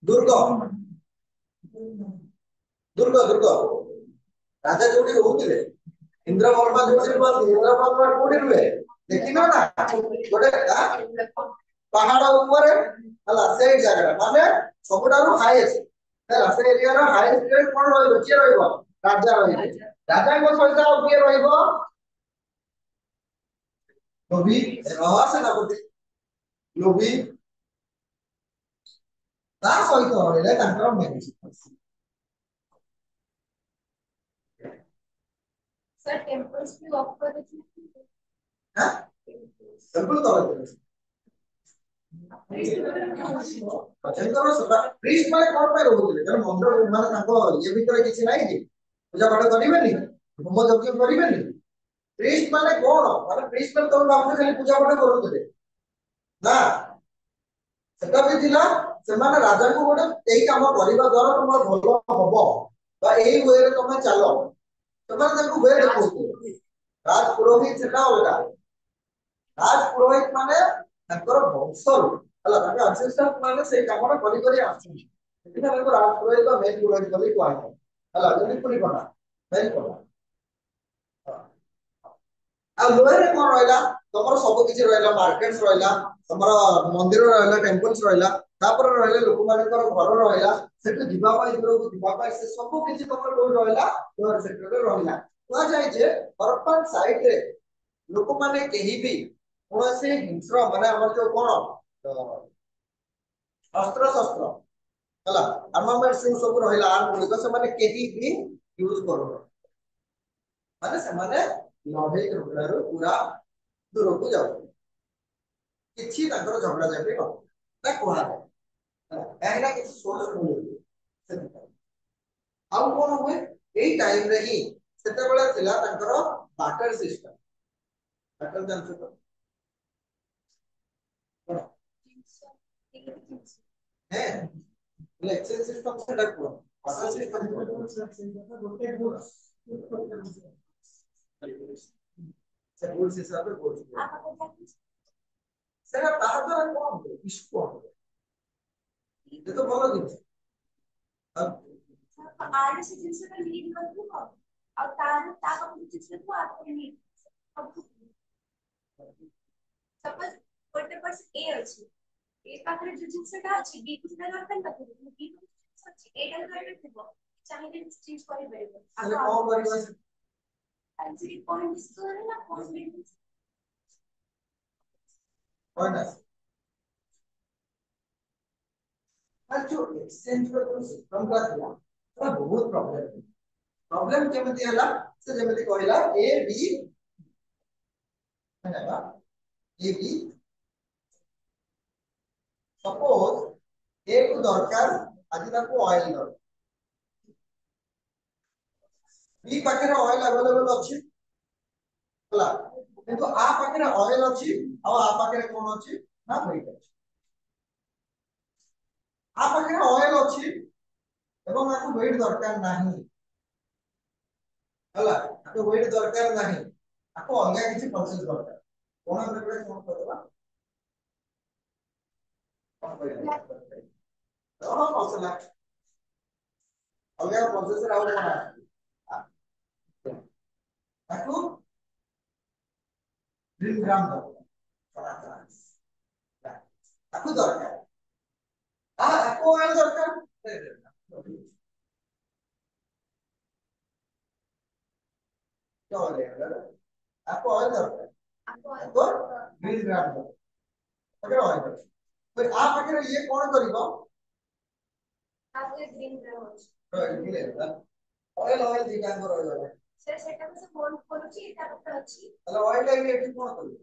दुर्ग दुर्ग दुर्ग राजा जोड़ी होउतिले इंद्रवर्मा जोड़ी बोलते इंद्रवर्मा कोडी रुए देखिनो ना गोटे पहाड़ ऊपर हला से जगह माने सबुठारु हाईएस्ट हला से एरिया रो हाईएस्ट रेट कोन रहइबो के रहइबो राजा रहइबो राजा को सहित और के रहइबो लोभी रहस्य ना बोलते लोभी ता सहित रहइले तांकर मेडिसिन सर टेंपल्स भी ऑफर करते हां टेंपल तो रहते अचेंद्र सदा प्रीस्ट माने कोन पे रहउतिले कारण मंदिर माने ताको ये भीतर किछि नाही कि पूजा पाठ करिबेनी होम यज्ञ करिबेनी प्रीस्ट माने कोन माने प्रीस्ट माने तो बाबू खाली पूजा पाठ करूतिले ना सेटा भी थिला सेमाने राजा को गोटे एई काम करिबा द्वारा तमर भलो हबो बा एई वे रे तमे चलो तमर ताको वे देखो राज पुरोहित सेटा होगा राज पुरोहित माने ताकर वंशर हला ताके असिस्टेंट माने से कामरा करि करि आछि एटा ताको राज पुरोहित बा मेन पुरोहित कहि कोआ हला जनि पुरी कोना मेन कोना आ लोहे रे कोन रहला तमर सब किछि रहला मार्केट्स रहला तमर मंदिर रहला टेंपल्स रहला तापर रहले लोक मानकर घर रहला सेट दिबा पाई दूर दिबा पाई से सब किछि तमर कोन रहला लोहे सेक्टर रे रहला कोआ जाय जे हरप्पन साइट रे लोक माने केही भी कोनसे हिंस्र माने हमर जो कोन अस्त्र शस्त्र हला आर्मामेंट सब रहला आर्म को से माने केही भी यूज करो माने से माने लड़े झगड़ारू पूरा दूर को जाऊ किछि ताकर झगड़ा जाके न ता कोहा एहना किछि सोर्स मिले आउ कोन होय एई टाइम रे ही सेते बेला थिला ताकर बाटर सिस्टम बाटर जानछो तो है इलेक्शन सिस्टम सेटा को बाटर सिस्टम से बोल से सब बोल सेटा तार द्वारा कोन हो इसको ये तो बोलो दिन अब आर से जिनसे का लीड करते हो और तार को जिससे को आपको लीड सपोज गोटे पर्स ए अछि ए पाखरे जो जिनसेटा अछि बी को सेटा दरकार न बी को जिनस अछि ए टा दरकार थिबो चाहिए चीज करि परबो अरे कौन करबा एक्चुअली पॉइंट स्कोर है ना पॉइंट जो एक्सचेंज को सिस्टम का थिला तो बहुत प्रॉब्लम केमति हला से जेमति कहला ए बी हैना ए बी सपोज ए को दरकार आज ताको ऑयल दरकार बी पाखरे ऑयल अवेलेबल अछि हला किंतु आ पाखरे ऑयल अछि आ पाखरे कोन अछि ना व्हीट अछि आ पाखरे ऑयल अछि एवं आको व्हीट दरकार नाही हला आको व्हीट दरकार नाही आको अलगा किछि प्रोसेस दरकार कोन हमरे कोन करबा कोन मसला अलगा प्रोसेस रे आउ कोन आको ग्रीन ग्राम दरकार आको दरकार आको ऑयल दरकार क्या हो रहा है आपको ऑयल दरकार आपको ग्रीन ग्राम दरकार ओके ऑयल तो आप अगर ये कौन करिबो आपको ग्रीन ग्राम अछि तो मिलेगा ଅଏଲ ଦିଟା ଆଙ୍କ ରହିଗଲା ସେଟା ମୁଁ ସେ ବୋର୍ଡ କରୁଛି ଏଟା ଗୋଟେ ଅଛି ତାହେଲେ ଅଏଲ ଏଠି ଏଠି କଣ କରିବ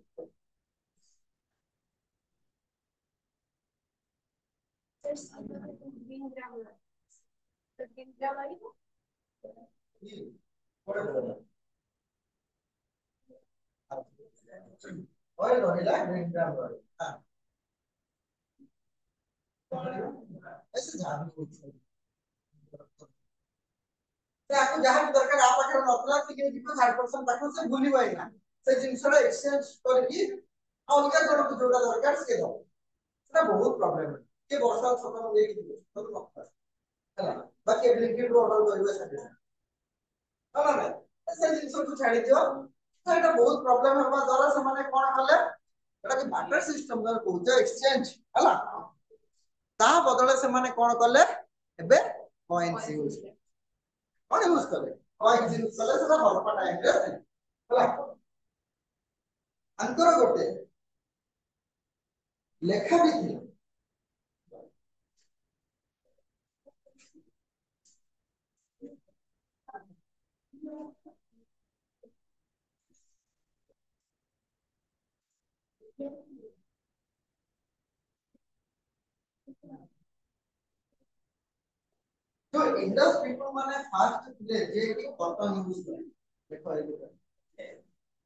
ଗ୍ରୀନ ଗ୍ରାମ ତ ଗ୍ରୀନ ଗ୍ରାମ ଆଣିବ ଅଏଲ ରହିଲା ଗ୍ରୀନ ଗ୍ରାମ ରହିଲା ऐसे जान आपको जहां भी दरकार आप पाखे नतला कि जिको 100% पाखे से भूली पाइना से जिंसरा एक्सचेंज करके अलगा जन को जोड़ा दरकार से दो सेटा बहुत प्रॉब्लम है के वर्षा छोटा ले कि तो नक्ता है बाकी एप्लीकेट ऑर्डर करबे सेटा ना ना से जिंस को छाड़ी दियो तो एटा बहुत प्रॉब्लम हबा द्वारा से माने कोन कले एटा कि बाटर सिस्टम दर को एक्सचेंज हला ता बदले से माने कोन कले एबे कॉइन्स यूज कौन यूज करे कॉइन्स यूज कले सेटा हरपा टाइम रे हला अंतर गोटे लेखा भी थी तो इंडस पीपल माने फास्ट थे जे कि कॉटन यूज करे देखो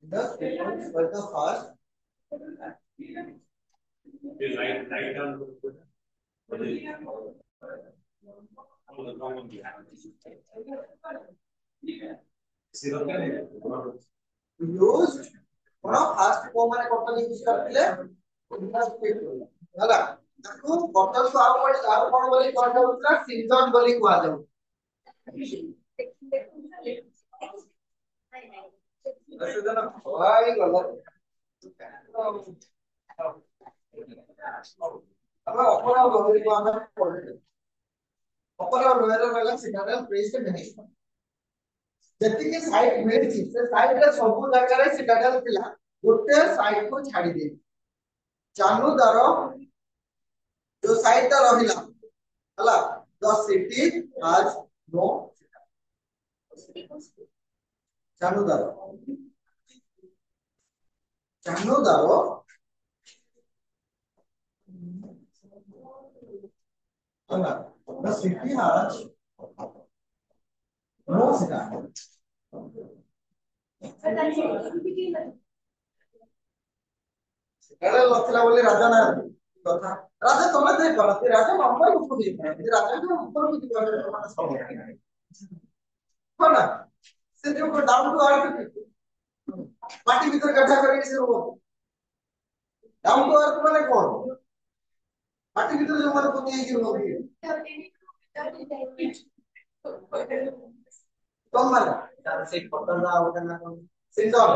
Indus people were the fast ये राइट डाउन यूज बड़ा फास्ट को माने कॉटन यूज करथिले इंडस पीपल हला ताको कॉटन को आउ कोन बोली कोन होतला सीजन बोली कुआ जाउ ऐसे जना भाई गलत अब अपना बोली को हमें पढ़े अपना रोयर वाला सिग्नल प्रेस के मैनेजमेंट जति के साइट मिलछि से साइट रे सब जगह रे सिग्नल थिला गोटे साइट को छाडी दे चालू दारो जो साइट ता रहिला हला द सिटी हैज नो चालू दारो हला the city has no signal एले लखला बोली राजा ना कथा राजा तमे दे करते राजा नंबर ऊपर दे राजा जो ऊपर को दे माने सब कोना से जो को डाउन टू अर्थ पार्टी भीतर गड्ढा करके से हो डाउन टू अर्थ माने कोन पार्टी भीतर जो माने पोती कि हो कौन माने तार से पटल दा होता ना सिंदर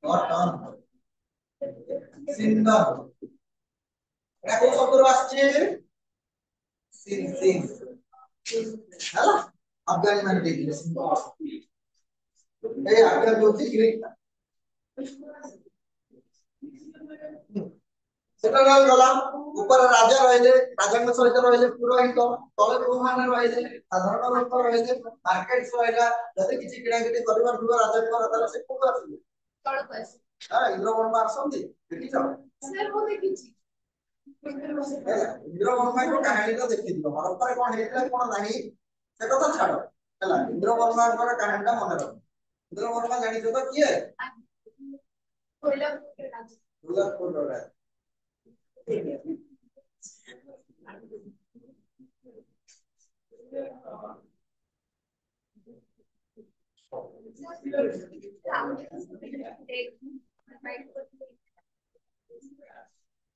कॉटन सिंदर को शब्द आछे सिन सिन हला अफगानी माने देखिले सिंदर ए अफगान बोलती ग्रीक सेटा गला ऊपर राजा रहले राजा के सहित रहले पुरोहित तळे को माने रहले साधारण लोक रहले मार्केट रहला जति किछि किडा किडि करबार दुआ राजा को रहला से को आसी तळ पास हां इंद्रवर्मा आसंती देखि जाओ सर वो देखिछि इंद्रवर्मा को कहानी तो देखि दियो हरप्पा कोन हेतला कोन नाही से कथा छाडो हला इंद्रवर्मा को कहानी ता मन रख इंद्रवर्मा जानि तो किए कोइला राजा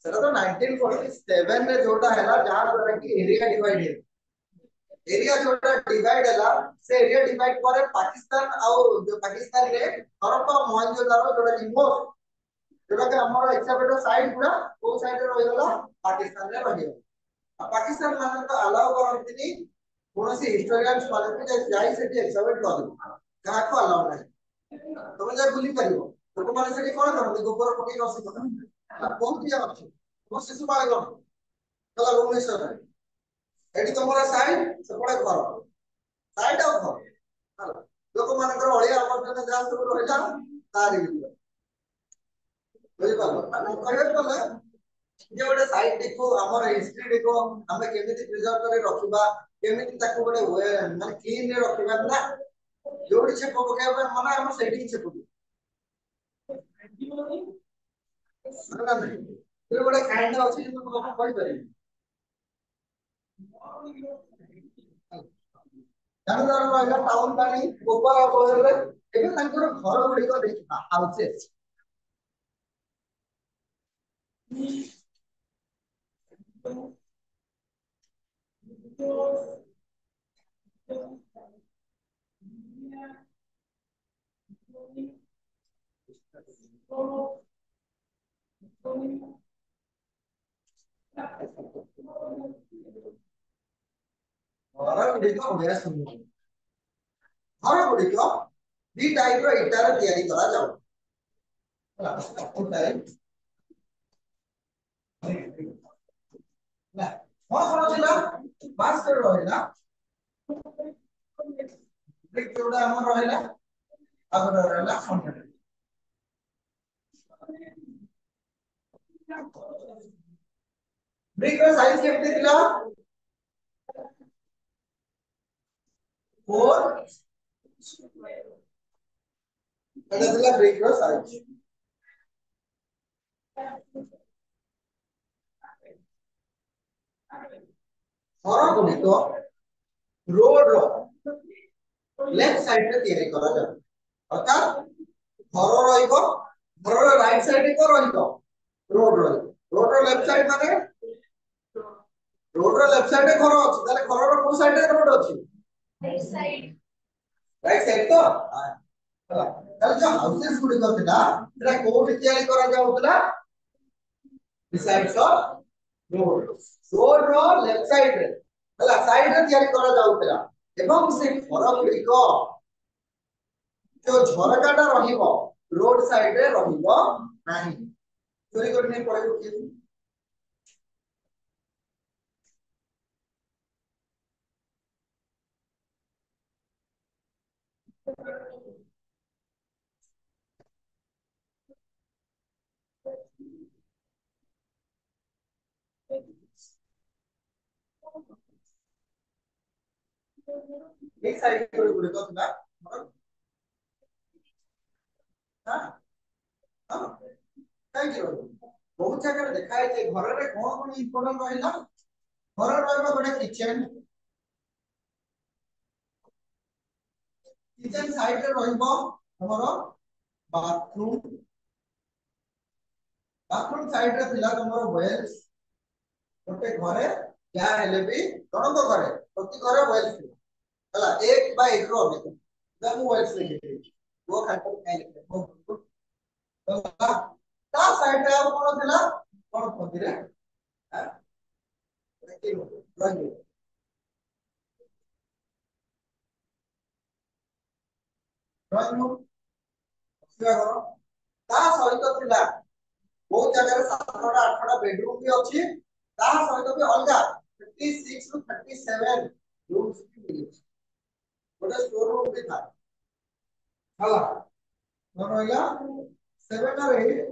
सेटा तो 1947 में जोटा हैला जहां पर कि एरिया डिवाइड है एरिया जोटा डिवाइड हैला से एरिया डिवाइड करे पाकिस्तान और जो पाकिस्तान रे हरप्पा मोहनजोदारो जोटा इमो जोटा के हमर एक्सेप्टेड साइड पूरा वो साइड रे रहि गला पाकिस्तान रे रहि गला पाकिस्तान माने तो अलाउ करंतिनी कोनोसी हिस्टोरियंस माने जे जाई सेठी एक्सेप्ट कर दो का को अलाउ नाही तमे जा बुली परिबो लोक माने सेठी कोन करते गोबर पकी रसी करते बहुत या अछि वो शिशु बालक कला भुवनेश्वर एठी तमरा साइड सेपडे घर ସାଇଡ୍ ଆଉ ଘର ହେଲା ଲୋକମାନଙ୍କର ଅଳିଆ ଆବର୍ଜନା ଯାହା ସବୁ ରହିଲା ତାରି ଭିତରେ ବୁଝିପାରିଲ ମାନେ କହିବାକୁ ଗଲେ ଯେ ଗୋଟେ ସାଇଟ୍ କୁ ଆମର ହିଷ୍ଟ୍ରି କୁ ଆମେ କେମିତି ପ୍ରିଜର୍ଭ କରି ରଖିବା କେମିତି ତାକୁ ଗୋଟେ ମାନେ କ୍ଲିନ୍ ରେ ରଖିବା ନା ଯୋଉଠି ଛେପ ପକେଇବା ପାଇଁ ମନା ଆମେ ସେଇଠି ଛେପ ପକେଇବା ଗୋଟେ କାହିଁଟା ଅଛି ମୁଁ କଣ କହିପାରିବି ଯାହାର ରହିଲା ଟାଉନ ପାଣି ଗୋବର ଅବହେଳରେ ଏବେ ତାଙ୍କର ଘର ଗୁଡିକ ଦେଖିବା ହାଉସେସ୍ ଘର ଗୁଡିକ ବଢିଆ ସୁନ୍ଦର ଘର ଗୁଡିକ ଦି ଟାଇପ ର ଇଟାରେ ତିଆରି କରାଯାଉ କଣ ଥିଲା ବାସ୍ ରହିଲା ଯୋଉଟା ଆମର ରହିଲା ଆଗରେ ରହିଲା ब्रिक ର ସାଇଜ କେତେ ଥିଲା 4 এটা ଥିଲା ବ୍ରିକ ର ସାଇଜ ଘର ଗୁଡିକ ରୋଡ ର लेफ्ट साइड रे ତିଆରି କରାଯାଏ ଅର୍ଥାତ ଘର ରହିବ ଘରର ରାଇଟ ସାଇड ରେ ରହିବ ରୋଡ ରହିବ ରୋଡ ର ଲେफ्ଟ ସାଇड ମାନେ रोड रो लेफ्ट साइड रे घर अछि ताले घर रो को साइड रे रोड अछि राइट साइड तो हला ताले जो हाउसेस गुडी करथिला सेटा कोठी तयारी करा जाउतला बिसाइड्स ऑफ रोड रोड रो लेफ्ट साइड रे हला साइड रे तयारी करा जाउतला एवं से घर गुडी को जो झरकाटा रहिबो रोड साइड रे रहिबो नाही चोरी करने पड़े कि एक साइड করে গুড়ি কথা हां हां थैंक यू बहुत जगह देखा है जे घर रे कोन कोन इंपोर्टेंट रहला घर रहबा गोटे किचन साइड रे रहबो हमरो बाथरूम साइड रे थिला हमरो वेल्स गोटे घरे या हेले भी जणको घरे प्रति घरे वेल्स हला एक बाय एक रो अधिक जब वेल्स लिखे वो खातर काय लिखे ता साइड रे और कोन थिला कोन पति रे हां देखि रंग रंग सिया करो ता सहित थिला बहुत जगह 7टा 8टा बेडरूम भी अछि ता सहित भी अलगा 56 टू 37 रूम्स भी मिले गोटे स्टोर रूम भी था हला न रहला 7 और 8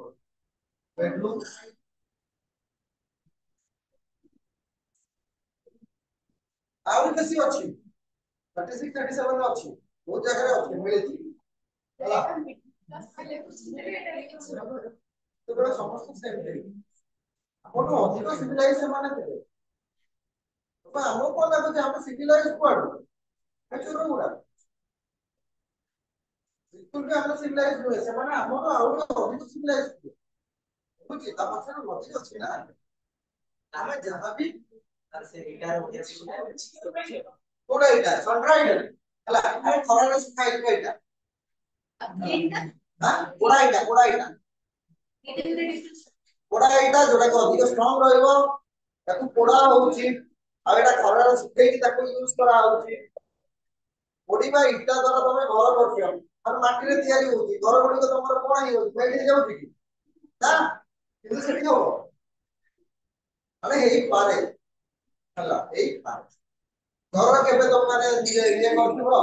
बेडरूम आउर केसी अछि 36 37 अछि बहुत जगह अछि मिले छी हला तो बड़ा समस्त सेम थे आपण अधिक सिविलाइज से माने थे तो हमो को लागो जे हम सिविलाइज कोड एचुरो गुडा बिल्कुल भी हम सिविलाइज हुए से माने हमो आउर अधिक सिविलाइज बुझी ता पछन लॉजिक अछि ना हमें जहां भी से इटार हो गया कोडा इटा सनराइज हला हम खरा सुखाई इटा हां कोडा इटा कोडा इटा जोटा को अधिक स्ट्रांग रहइबो ताकू पोड़ा होउची आ एटा खरा सुखाई की ताकू यूज करा होउची ओडीबा इटा द्वारा तमे घर करथियो और माटी रे तयारी होउची घर गुडी को तमर कोन ही होउची बैठी जाउची की ना किंतु सेठी हो अरे एई पारे हला एई पारे घर केबे तुम माने ये करथिबो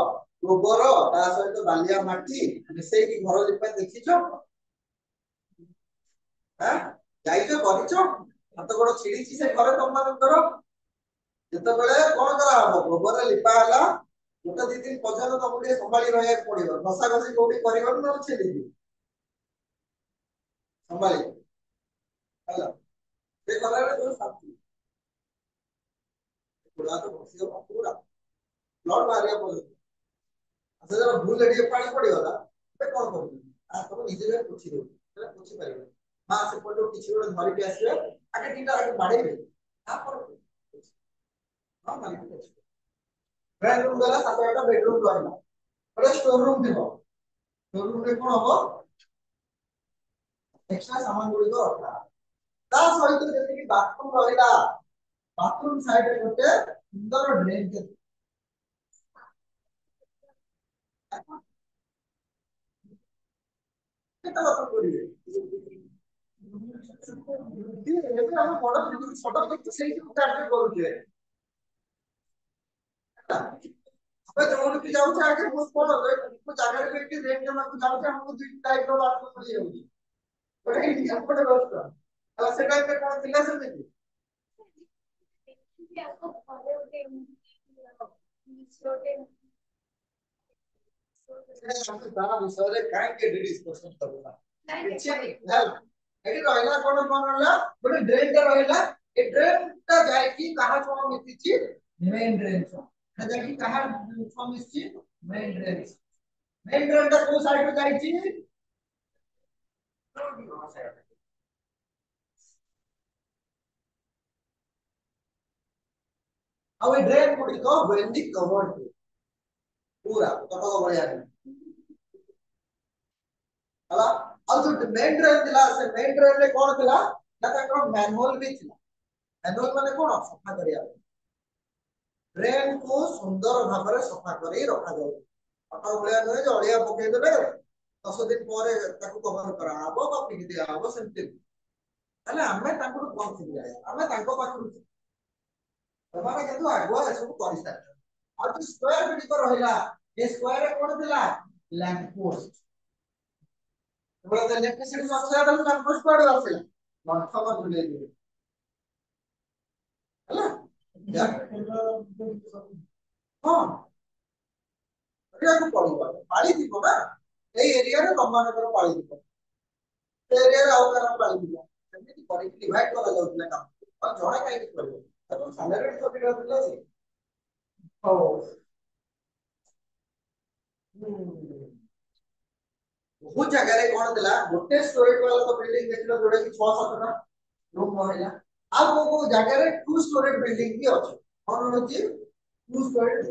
गोबर ता सहित बालिया माटी मिसई की घर लिपा देखिछो हां जाइछो କରିछो हाथ गोड़ छिड़ीची से घर तुम मानकर ଯେତେବେଳେ କଣ କରାହବ ଗୋବର ଲିପା ହେଲା ଗୋଟେ ଦି ଦିନ ପର୍ଯ୍ୟନ୍ତ ତମକୁ ଟିକେ ସମ୍ଭାଳି ରହିବାକୁ ପଡିବ ଘଷା ଘଷି କୋଉଠି କରିବନି ନହେଲେ ଛିଡ଼ିଯିବ ସମ୍ଭାଳି ହେଲା ସେ କଲାବେଳେ ଯୋଉ ଶାନ୍ତି ପୁରା ତ ବସିବ ପୁରା ବ୍ଲଡ ବାହାରିବା ପର୍ଯ୍ୟନ୍ତ ଆଚ୍ଛା ଜଣ ଭୁଲ ଟିକେ ପାଣି ପଡିଗଲା ଏବେ କଣ କରୁଛନ୍ତି ଆପଣ ନିଜେ ପୋଛି ଦେବେ ହେଲେ ପୋଛି ପାରିବେ ମା ସେପଟୁ କିଛି ଗୋଟେ ଧରିକି ଆସିବେ ଆଗେ ଦିଟା ଆଗେ ବାଡେଇବେ ତାପରେ ହଁ ମାରିକି ପୋଛି ବେଡରୁम ଗଲା ସାତଟା ବେଡରୁମ ରହିଲା ଗୋଟେ ଷ୍ଟୋର ରୁମ ଥିବ ଷ୍ଟୋର ରୁମ ରେ କଣ ହବ एक्स्ट्रा सामान गुड़िक रखा ता सहित जेतिकी बाथरूम रहिला बाथरूम साइड रे गोटे सुंदर ड्रेन के केटा बात करिवे ଏବେ ଆମେ ବଡ ଛୋଟ କିନ୍ତୁ ସେଇଠି କାର୍ଯ୍ୟ କରୁଛେ ଏବେ ଯୋଉଠି ଯାଉଛେ ଆଗେ ମୁଁ କଣ ମୁଁ ଜାଗାରେ ବେଠି ରେଟ୍ ନେବାକୁ ଯାଉଛେ ଆମକୁ ଦୁଇ ଟାଇପ ର ବାଥରୁମ ମିଳି ଯାଉଛି ଗୋଟେ ଏଇଠି ଗୋଟେ ବ୍ୟବସ୍ଥା ଆଉ ସେ ଟାଇପ ରେ କଣ ଥିଲା ସେମିତି ତା ବିଷୟରେ କାହିଁକି ଡିସ୍କସନ କରିବା କିଛି ହେଲା ଏଠି ରହିଲା କଣ ରହିଲା ଗୋଟେ ଡ୍ରେନ୍ ଟା ରହିଲା ଏ ଡ୍ରେନ୍ ଟା ଯାଇକି କାହା ସହ ମିଶିଛି ମେନ୍ ଡ୍ରେନ୍ ସହ ଯାଇକି କାହା ସହ ମିଶିଛି ମେନ୍ ଡ୍ରେନ୍ ଟା କୋଉ ସାଇଡ ରୁ ଯାଇଛି ଆଉ ଏ ଡ୍ରେନ୍ ଗୁଡିକ ୱେଲ୍ଡି କଭର୍ଡ पूरा कटक भलिया हला और जो मेन ड्रेन थिला से मेन ड्रेन रे कोन थिला ना ताकर मैनुअल भी थिला मैनुअल माने कोन सफा करिया ड्रेन को सुंदर भाबरे सफा करी रखा जाय कटक भलिया नय जे अलिया पके देबे 10 दिन ପରେ ତାକୁ କଭर କରା हबो बा पिक दिया हबो सेमति ତାଲେ ଆମେ ତାଙ୍କୁ कोन थिला ଆମେ ତାଙ୍କ ପାଖରୁ ସେମାନେ କିନ୍ତୁ ଆଗୁଆ ଏସବୁ କରିସାରିଛନ୍ତି ଆଉ ଯୋଉ ସ୍କ୍ୱାର ଗୁଡିକ ରହିଲା ଏ ସ୍କ୍ୱାର ରେ କୋन थिला लैंप पोस्ट बोला तो इलेक्ट्रिसिटी सप्लाई तो लैंप पोस्ट कोड आसिला मंथ पर भूले दिए ହେଲା हां ଏରିଆକୁ ପଡିବ ପାଳି দিব ନା ଏଇ ଏରିଆରେ ତମମାନଙ୍କର ପାଳି দিব ସେ ଏରିଆରେ ଆଉ କାହାର ପାଳି দিব ସେମିତି କରିକି ଡିଭାଇଡ କରା ଯାଉଥିଲା କାମ ଆଉ ଜଣେ କାହିଁକି କରିବ ତାକୁ ସାଲାରି ସବମିଟ ହେଉଥିଲା ଯେ ହଉ बहुत जगह रे कोन दिला गोटे स्टोरेज वाला तो बिल्डिंग देखलो जोडे कि 6-7 टा रूम रहला आ को जगह रे टू स्टोरेज बिल्डिंग भी अछि कोन होची टू स्टोरेज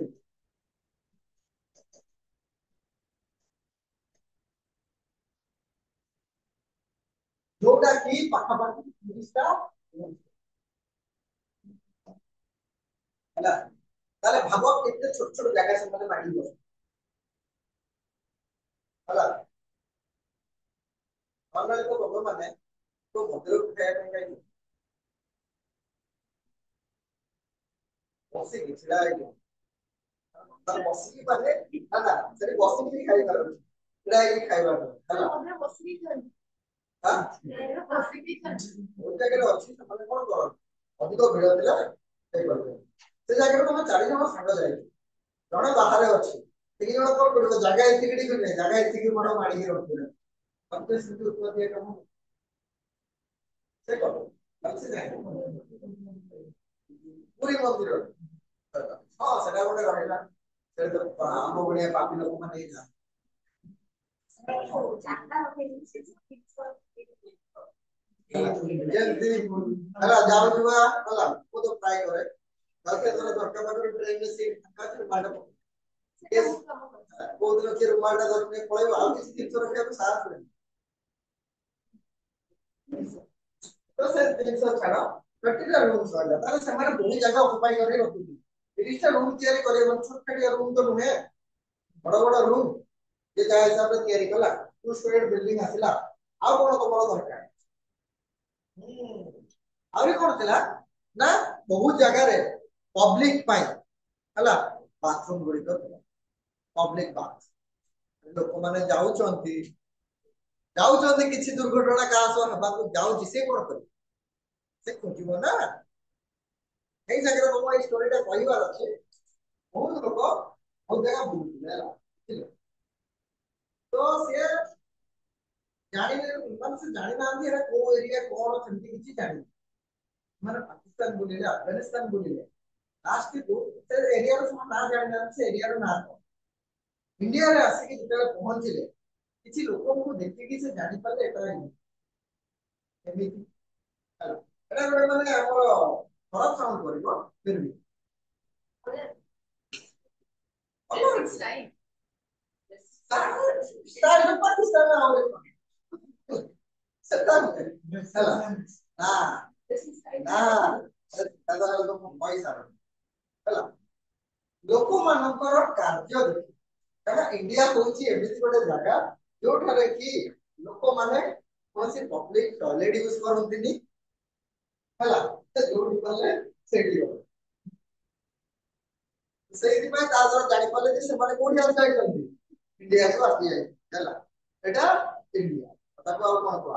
जोटा कि पाखा पाखी 30 टा हला ताले भागो केते छोट छोट जगह से मने माटी दो हला नॉर्मली तो लोग माने तो भद्र उठाया ପାଇଁ बसी की छिड़ा है तर बसी की पाले हला सेठी बसी की खाई पारो छिड़ा है खाइबा हला हमरे बसी की हां बसी की ओ जगह अछि माने कोन करो अधिक भिड़ दिला सेई करबे से जगह तो चारि जण संग जाई जणे बाहर अछि तीन जण कोन करियो जगह एतिकडी करने जगह एतिकी बड़ माडी के रखिले हमते सिद्धि उत्पत्ति काम से करो अच्छे जाए पूरी मंदिर हां सेटा गोटे रहला से तो हम बढिया पापी लोक माने जा जल्दी हला जाओ जुआ हला वो तो ट्राई करे बल्कि तो धक्का मार ट्रेन में सीट का मार बहुत लोग के रुमाल धरने पड़े आ किसी 300 रुपया तो साथ में तो से 300 छाड़ा प्रैक्टिकल रूम्स वाला ताले से हमारे बहुत जगह ऑक्युपाई करे रखुती 30 टा रूम तैयारी करे छोट छोट रूम तो नुहे बड़ा बड़ा रूम ये जा हिसाब से तैयारी कला टू स्टोरेज बिल्डिंग आसिला आ कोन तो बड़ दरकार आउरी कोन थिला ना बहुत जगह रे पब्लिक पाई हला बाथरूम गुड़ी तो पब्लिक बाथ लोक माने जाउचंती किछि दुर्घटना का सो हबाकू जाउची से कोन कर से खोजिबो ना एई जगह हम एई स्टोरीटा कहबार अछि बहुत लोक बहुत जगह बुझले हला तो से जानि मन से जानि नांदी एरा को एरिया कोन सेंति किछि जानि माने पाकिस्तान बोलिले अफगानिस्तान बोलिले लास्ट को से एरिया रो ना जानि ना से एरिया रो ना इंडिया रे आसी कि जेते पहुंचिले किछि लोक को देखि कि से जानि पाले एटा एमिति हला एटा गोटे माने हमर खराब साउंड करिवो फिर भी स्टाइल पाकिस्तान में आवे सेटा हला ना ना दादा लोक पैसा हला लोक मानकर कार्य देखि काना इंडिया होची एमिति गोटे जगह जो ठरे कि लोक माने कोसी पब्लिक टॉयलेट यूज करंतिनी हला ते जोडी पले सेडी हो सेही दिपा ताजर जानि पले जे से माने कोडी आउ जाइतंती इंडिया को आसी जाय हला एटा इंडिया ताको आउ कोन को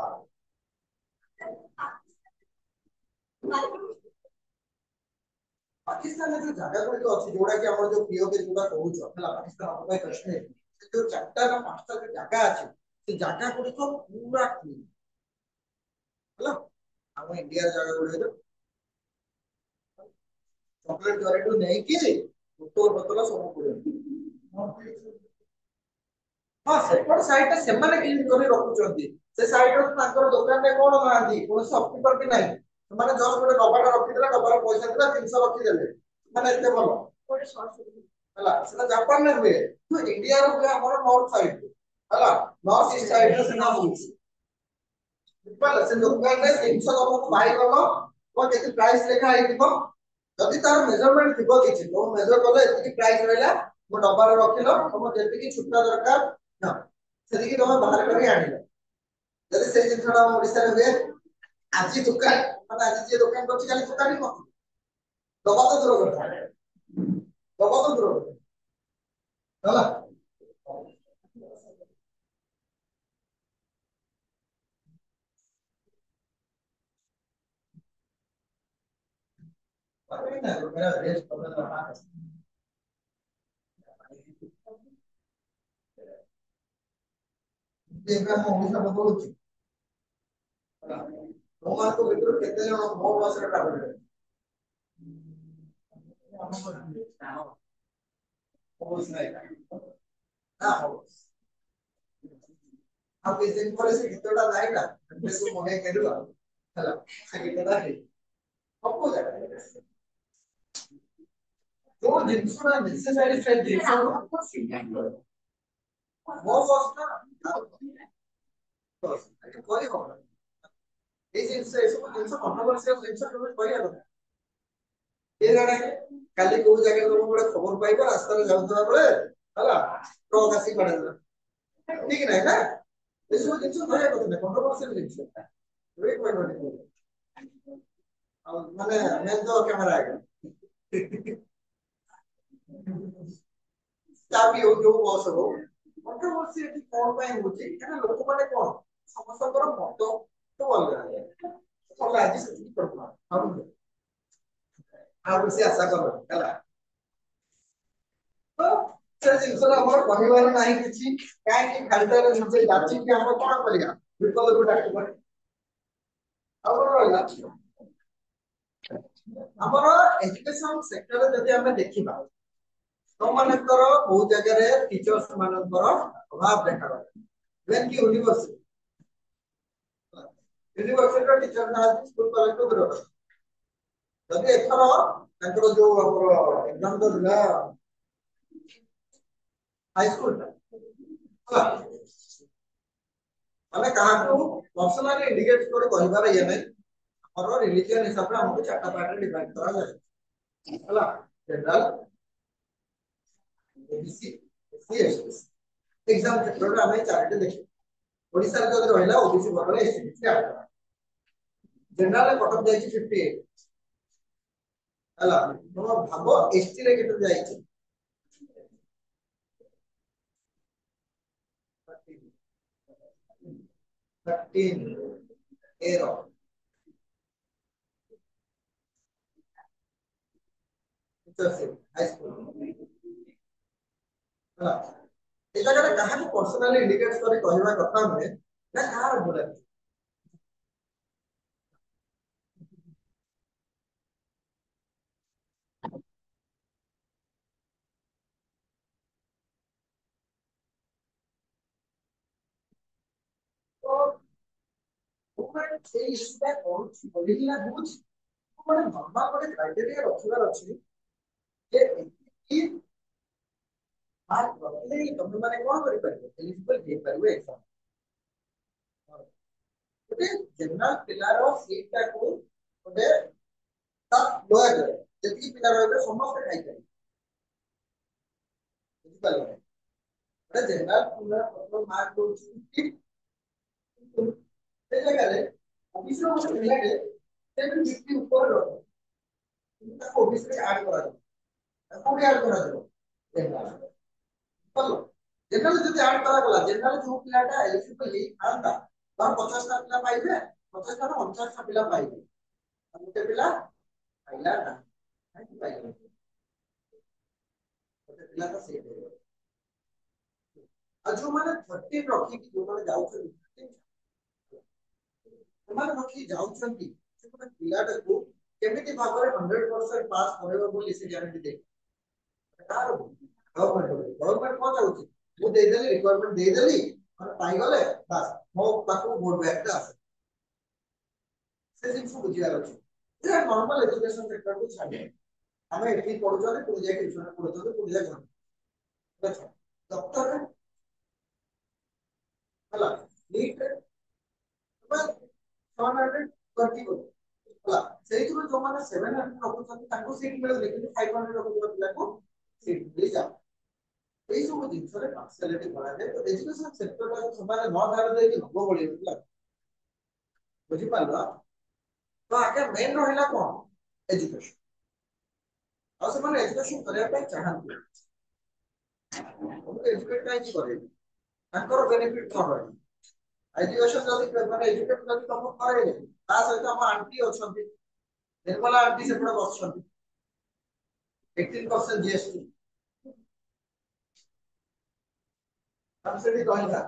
पाकिस्तान में जो जगह गुडी अछि जोडा कि हमर जो पीओके जोडा कहउछ हला पाकिस्तान अपन प्रश्न से जो चारटा ना पांचटा जो जगह अछि से जगह गुडी को पूरा क्लीन हला हम इंडिया जगह गुडी तो चॉकलेट डोरेटो नहीं कि बोतल बोतल सब पुरे हां सेपट साइड से माने क्लीन करे रखुचंती से साइड रो तांकर दुकान रे कोन मांदी कोन शॉपकीपर भी नहीं माने जस गोटे डब्बाटा रखि देला डब्बार पैसा देला 300 रखि देले माने एते बोलो गोटे शॉर्ट हला सेटा जापान में हुए तो इंडिया रो हुए हमर नॉर्थ साइड हला नॉर्थ ईस्ट साइड रे सेना होउची बिल्कुल से दुकान रे 300 तमको बाई गलो को केते प्राइस लेखा आइथिबो जदि तार मेजरमेंट थिबो किछि तो मेजर कले एति प्राइस रहला मो डब्बा रे रखिलो हम जेति कि छुटा दरकार ना सेति कि तमे बाहर करी आनिलो जदि से जिनसडा ओडिसा रे हुए आज दुकान माने आज जे दुकान करछि खाली दुकान ही मत दबा तो दूर करता दबा तो दूर चला अरे ना मेरा रेस करना रहा है देखा हम ओडिसा बदलुछि तो मान को भीतर केते जण मो बस रे ट्रैवल करे होस नाही ना हो अब इस दिन पर से कितोटा नाही ना इसको मोहे केलुआ हला से कितोटा है सबको जाने जो जिनसुरा नेसेसरी से जिनसुरा वो बस ना बस कोई हो এই জিনিস এসব জিনিস কন্ট্রোভার্সিয়াল জিনিস তুমি কইয়া কথা এ জানা কালি কোন জায়গায় তুমি বড় খবর পাইবা রাস্তায় যাওয়া বলে হলা ট্রক আসি পড়ে না ঠিক না না এসব জিনিস কইয়া কথা না কন্ট্রোভার্সিয়াল জিনিস ওই কইবা না মানে মেন তো ক্যামেরা আগে চাবি ও जो বস হবো কন্ট্রোভার্সি এটি কোন পাই হচ্ছে কারণ লোক মানে কোন সমস্যার মত तो अलग है तो आज से करना हम से आशा करो हला तो से जिनसर हमर परिवार नाही किछि काहे कि खालतर से जाची के हम कोन करिया विकल्प को डाक्टर और रहला हमर एजुकेशन सेक्टर जदि हम देखिबा तो मानकर बहुत जगह रे टीचर्स मानकर अभाव देखा गला इवन की यूनिवर्सिटी यूनिवर्सिटी टीचर ना स्कूल कॉलेज को दरो जदि एथर तांकर जो हमर एग्जाम तो दिला हाई स्कूल माने कहा को पर्सनली इंडिकेट कर कहबार ये नै और रिलीजियन हिसाब से हमको चारटा पार्ट में डिवाइड करा जाय हला general OBC SC ST exam क्षेत्र में हमें चार्ट देखि ओडिसा रे जो रहला ओबीसी बदले एसटी जनरल कट ऑफ जाय 58 ହେଲା ତମ ଭାବ ଏସଟି ରେ କେତେ ଯାଇଛି 13 ଏର ହାଇ ସ୍କୁଲ ହେଲା ଏ ଜାଗାରେ କାହାକୁ ପର୍ସନାଲି ଇଣ୍ଡିକେଟ କରି କହିବା କଥା ନୁହେଁ ନା କାହାର ଭୁଲ ଅଛି ତ ମୁଁ ମାନେ ସେଇ ଇସ୍ୟୁଟା କରୁଛି ବୋଲିକି ନା ହଉଛି ଗୋଟେ ନର୍ମାଲ ଗୋଟେ କ୍ରାଇଟେରିଆ ରଖିବାର ଅଛି ଯେ ଏତିକି ମାର୍କ ରଖିଲେ ହିଁ ତମେ ମାନେ କଣ କରିପାରିବ ଏଲିଜିବଲ ହେଇପାରିବ ଏକ୍ସାମ ଗୋଟେ ଜେନେରାଲ ପିଲାର ସିଟଟାକୁ ଗୋଟେ ତା ଲୋୟର ଯେତିକି ପିଲା ରହିବେ ସମସ୍ତେ ଖାଇପାରିବେ ବୁଝିପାରିଲ ଗୋଟେ ଜେନେରାଲ ପିଲା ପ୍ରଥମ ମାର୍କ ଦଉଛି ସେ ଜାଗାରେ ଓବିସି ର ଗୋଟେ ପିଲାଟେ ସେ ବି 50 ଉପରେ ରହିବ କିନ୍ତୁ ତାକୁ ଓବିସି ରେ ଆଡ୍ କରାଯିବ ତାକୁ କୋଉଠି ଆଡ୍ କରାଯିବ ଜେନେରାଲ ଭଲ ଜେନେରାଲ ଯଦି ଆଡ୍ କରାଗଲା ଜେନେରାଲ ଯୋଉ ପିଲାଟା ଏଲିଜିବଲ ହେଇଥାନ୍ତା ତାର 50ଟା ପିଲା ପାଇବେ 50ଟାରୁ 49ଟା ପିଲା ପାଇବେ ଆଉ ଗୋଟେ ପିଲା ପାଇଲା ନାହିଁ କାହିଁକି ପାଇଲା ଗୋଟେ ପିଲା ତ ସେଇ ଆଉ ଯୋଉମାନେ 30 ରଖିକି ଯୋଉମାନେ ଯାଉଛନ୍ତି ସେମାନେ ରଖି ଯାଉଛନ୍ତି ସେ ଗୋଟେ ପିଲାଟାକୁ କେମିତି ଭାବରେ 100% ପାସ୍ କରିବ ବୋଲି ସେ ଗ୍ୟାରେଣ୍ଟି ଦେଇ କାହାର ଗଭର୍ଣ୍ଣମେଣ୍ଟ କଣ ଚାହୁଛି ମୁଁ ଦେଇଦେଲି ରିକ୍ୱାରମେଣ୍ଟ ଦେଇଦେଲି ମାନେ ପାଇଗଲେ ବାସ୍ ମୋ ପାଖକୁ ଭୋଟ ବ୍ୟାଗଟା ଆସେ ସେ ଜିନିଷ ବୁଝିବାର ଅଛି ଯେ ନର୍ମାଲ ଏଜୁକେସନ ସେକ୍ଟରକୁ ଛାଡି ଆମେ ଏଠି ପଢୁଛନ୍ତି ପୁଣି ଯାଇକି ଟ୍ୟୁସନ ପଢୁଛନ୍ତି ପୁଣି ଯାଇକି ଡକ୍ଟର ହେଲା ନିଟ୍ ରେ 720 ହେଲା ସେଇଥିରୁ ଯୋଉମାନେ 700 ରଖୁଛନ୍ତି ତାଙ୍କୁ ସିଟ୍ ମିଳୁନି କିନ୍ତୁ 500 ରଖୁଥିବା ପିଲାକୁ ସିଟ୍ ମିଳିଯାଉ ଏଇ ସବୁ ଜିନିଷରେ ପାର୍ସିଆଲିଟି କରାଯାଏ ତ ଏଜୁକେସନ ସେକ୍ଟରଟା ସେମାନେ ନ ଧାର ଦେଇକି ହବ ଭଳି ହେଲା ବୁଝିପାରିଲ ତ ଆଗେ ମେନ୍ ରହିଲା କଣ ଏଜୁକେସନ ଆଉ ସେମାନେ ଏଜୁକେସନ କରିବା ପାଇଁ ଚାହାନ୍ତି ଏଜୁକେଟ କାହିଁକି କରିବେ ତାଙ୍କର ବେନିଫିଟ କଣ ରହିବ एजुकेशन जब माने एजुकेट जब तुम करे ता सहित हम आंटी अछंती निर्मला आंटी से पड़ बसछंती 18% जीएसटी हम से भी कहला